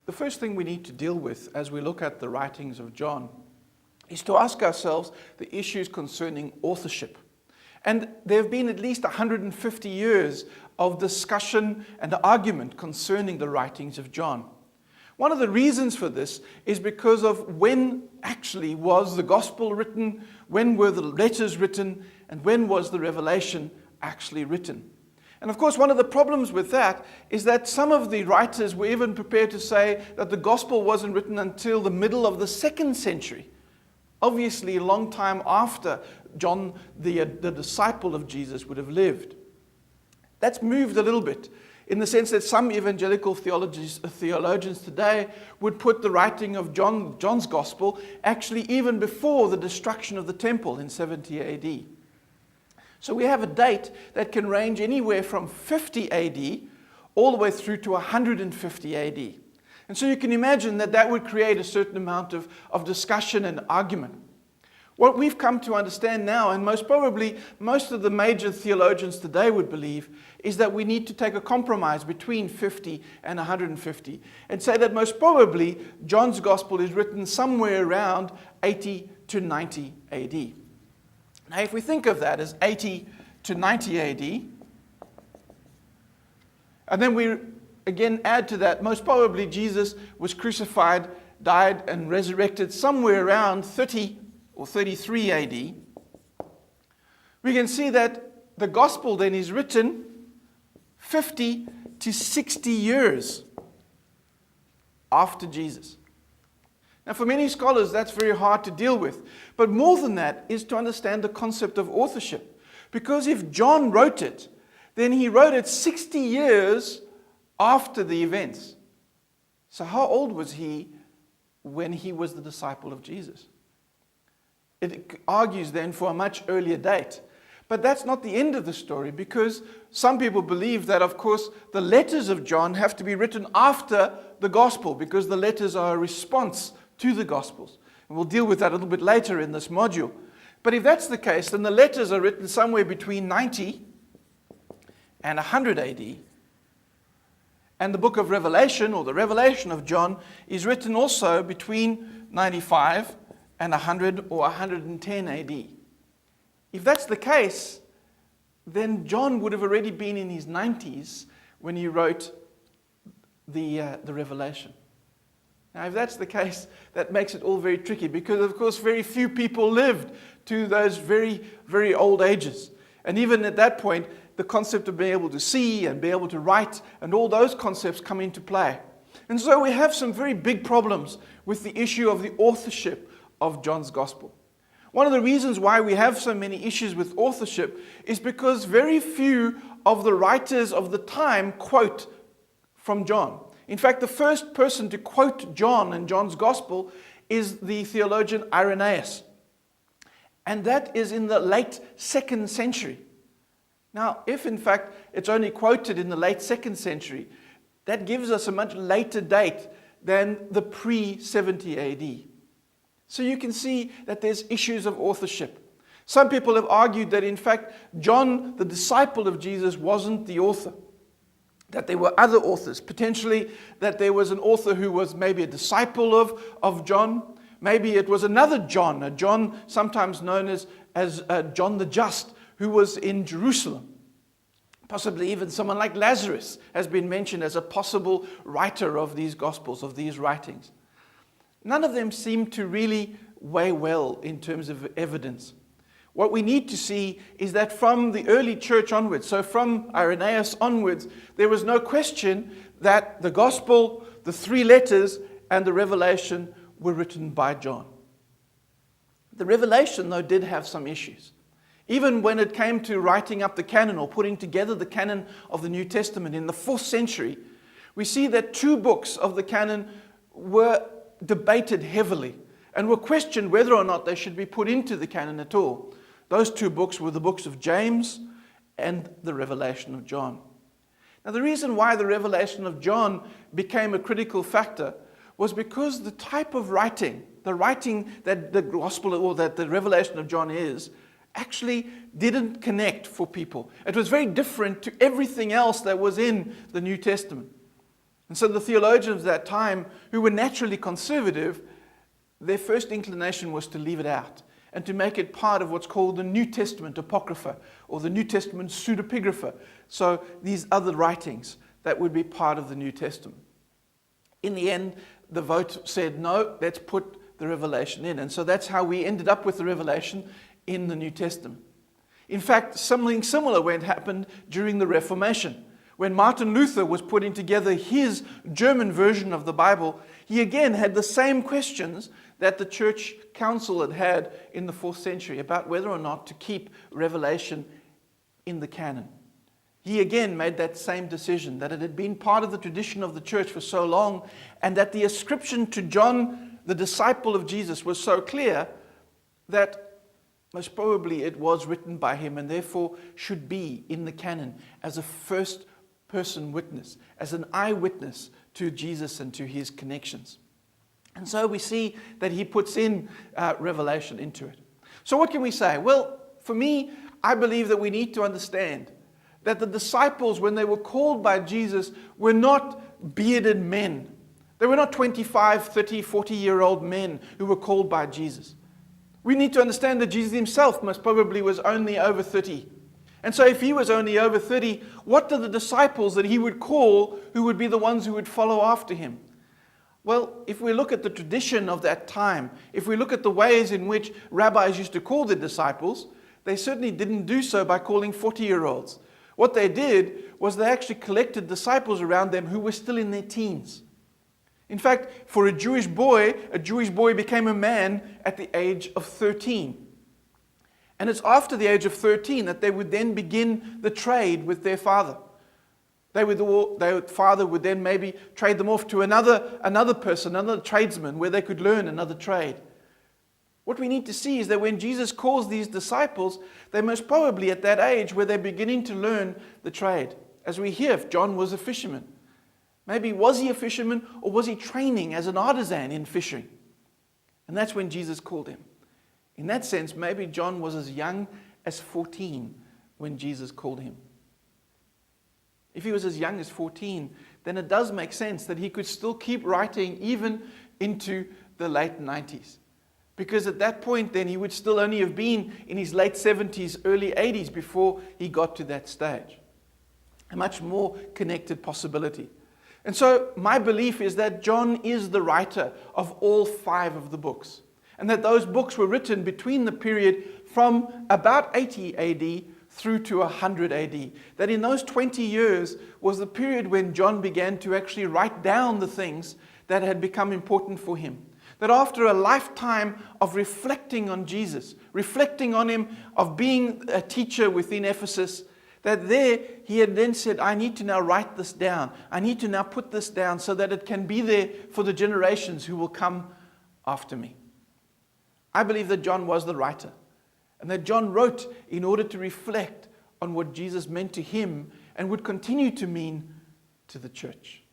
The first thing we need to deal with as we look at the writings of John is to ask ourselves the issues concerning authorship. And there have been at least 150 years of discussion and argument concerning the writings of John. One of the reasons for this is because of when actually was the gospel written, when were the letters written, and when was the revelation actually written. And of course, one of the problems with that is that some of the writers were even prepared to say that the gospel wasn't written until the middle of the 2nd century. Obviously, a long time after John, the disciple of Jesus, would have lived. That's moved a little bit in the sense that some evangelical theologians today would put the writing of John's gospel actually even before the destruction of the temple in 70 AD. So we have a date that can range anywhere from 50 AD all the way through to 150 AD. And so you can imagine that that would create a certain amount of discussion and argument. What we've come to understand now, and most probably most of the major theologians today would believe, is that we need to take a compromise between 50 and 150 and say that most probably John's gospel is written somewhere around 80 to 90 AD. Now, if we think of that as 80 to 90 AD, and then we again add to that, most probably Jesus was crucified, died, and resurrected somewhere around 30 or 33 AD, we can see that the gospel then is written 50 to 60 years after Jesus. Now, for many scholars, that's very hard to deal with. But more than that is to understand the concept of authorship. Because if John wrote it, then he wrote it 60 years after the events. So how old was he when he was the disciple of Jesus? It argues then for a much earlier date. But that's not the end of the story, because some people believe that, of course, the letters of John have to be written after the gospel, because the letters are a response to the Gospels. And we'll deal with that a little bit later in this module. But if that's the case, then the letters are written somewhere between 90 and 100 AD. And the book of Revelation, or the Revelation of John, is written also between 95 and 100 or 110 AD. If that's the case, then John would have already been in his 90s when he wrote the Revelation. Now, if that's the case, that makes it all very tricky, because, of course, very few people lived to those very, very old ages. And even at that point, the concept of being able to see and be able to write and all those concepts come into play. And so we have some very big problems with the issue of the authorship of John's Gospel. One of the reasons why we have so many issues with authorship is because very few of the writers of the time quote from John. In fact, the first person to quote John and John's Gospel is the theologian Irenaeus. And that is in the late 2nd century. Now, if in fact it's only quoted in the late 2nd century, that gives us a much later date than the pre-70 AD. So you can see that there's issues of authorship. Some people have argued that in fact John, the disciple of Jesus, wasn't the author. That there were other authors, potentially that there was an author who was maybe a disciple of John. Maybe it was another John, a John sometimes known as John the Just, who was in Jerusalem. Possibly even someone like Lazarus has been mentioned as a possible writer of these Gospels, of these writings. None of them seem to really weigh well in terms of evidence. What we need to see is that from the early church onwards, so from Irenaeus onwards, there was no question that the gospel, the 3 letters, and the Revelation were written by John. The Revelation, though, did have some issues. Even when it came to writing up the canon or putting together the canon of the New Testament in the 4th century, we see that 2 books of the canon were debated heavily and were questioned whether or not they should be put into the canon at all. Those 2 books were the books of James and the Revelation of John. Now, the reason why the Revelation of John became a critical factor was because the type of writing, the writing that the Gospel or that the Revelation of John is, actually didn't connect for people. It was very different to everything else that was in the New Testament. And so the theologians of that time, who were naturally conservative, their first inclination was to leave it out and to make it part of what's called the New Testament Apocrypha or the New Testament Pseudepigrapha. So these other writings that would be part of the New Testament. In the end, the vote said, no, let's put the Revelation in. And so that's how we ended up with the Revelation in the New Testament. In fact, something similar happened during the Reformation. When Martin Luther was putting together his German version of the Bible, he again had the same questions that the church council had had in the 4th century about whether or not to keep Revelation in the canon. He again made that same decision, that it had been part of the tradition of the church for so long, and that the ascription to John, the disciple of Jesus, was so clear that most probably it was written by him and therefore should be in the canon as a first-person witness, as an eyewitness to Jesus and to his connections. And so we see that he puts in Revelation into it. So what can we say? Well, for me, I believe that we need to understand that the disciples, when they were called by Jesus, were not bearded men. They were not 25, 30, 40-year-old men who were called by Jesus. We need to understand that Jesus himself most probably was only over 30. And so if he was only over 30, what are the disciples that he would call who would be the ones who would follow after him? Well, if we look at the tradition of that time, if we look at the ways in which rabbis used to call their disciples, they certainly didn't do so by calling 40-year-olds. What they did was they actually collected disciples around them who were still in their teens. In fact, for a Jewish boy became a man at the age of 13. And it's after the age of 13 that they would then begin the trade with their father. Their father would then maybe trade them off to another person, another tradesman, where they could learn another trade. What we need to see is that when Jesus calls these disciples, they're most probably at that age where they're beginning to learn the trade. As we hear, John was a fisherman. Maybe was he a fisherman or was he training as an artisan in fishing? And that's when Jesus called him. In that sense, maybe John was as young as 14 when Jesus called him. If he was as young as 14, then it does make sense that he could still keep writing even into the late 90s. Because at that point then he would still only have been in his late 70s, early 80s before he got to that stage. A much more connected possibility. And so my belief is that John is the writer of all 5 of the books. And that those books were written between the period from about 80 AD through to 100 AD. That in those 20 years was the period when John began to actually write down the things that had become important for him. That after a lifetime of reflecting on Jesus, reflecting on him, of being a teacher within Ephesus, that there he had then said, I need to now write this down. I need to now put this down so that it can be there for the generations who will come after me. I believe that John was the writer, and that John wrote in order to reflect on what Jesus meant to him and would continue to mean to the church.